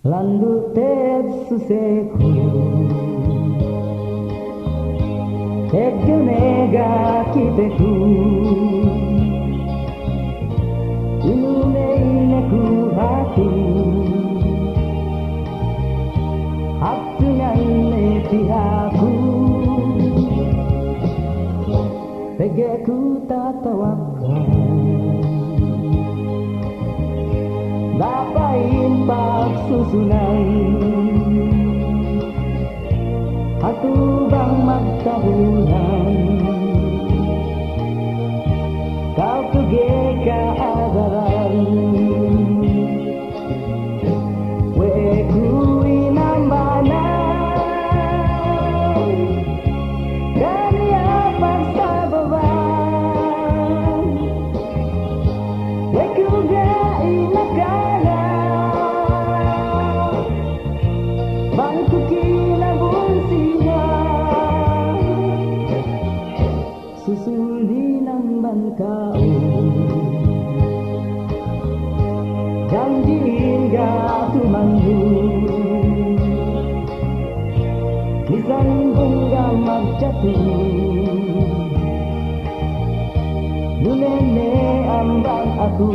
Landu tetsuseku Tekune ga kiteku Inume ineku hatu Hatu nganne pihaku Tegeku tatawakan Dapain pagsusunan Hatubang magtabunan Kau tuge kaagaran Weku inambanan Kanya pagsabawan Weku ga inakanan Bangku kinabun siya Susundi ng bangkao Janjiin ga tumandu Misan bunga magjatuh Nunene ambang aku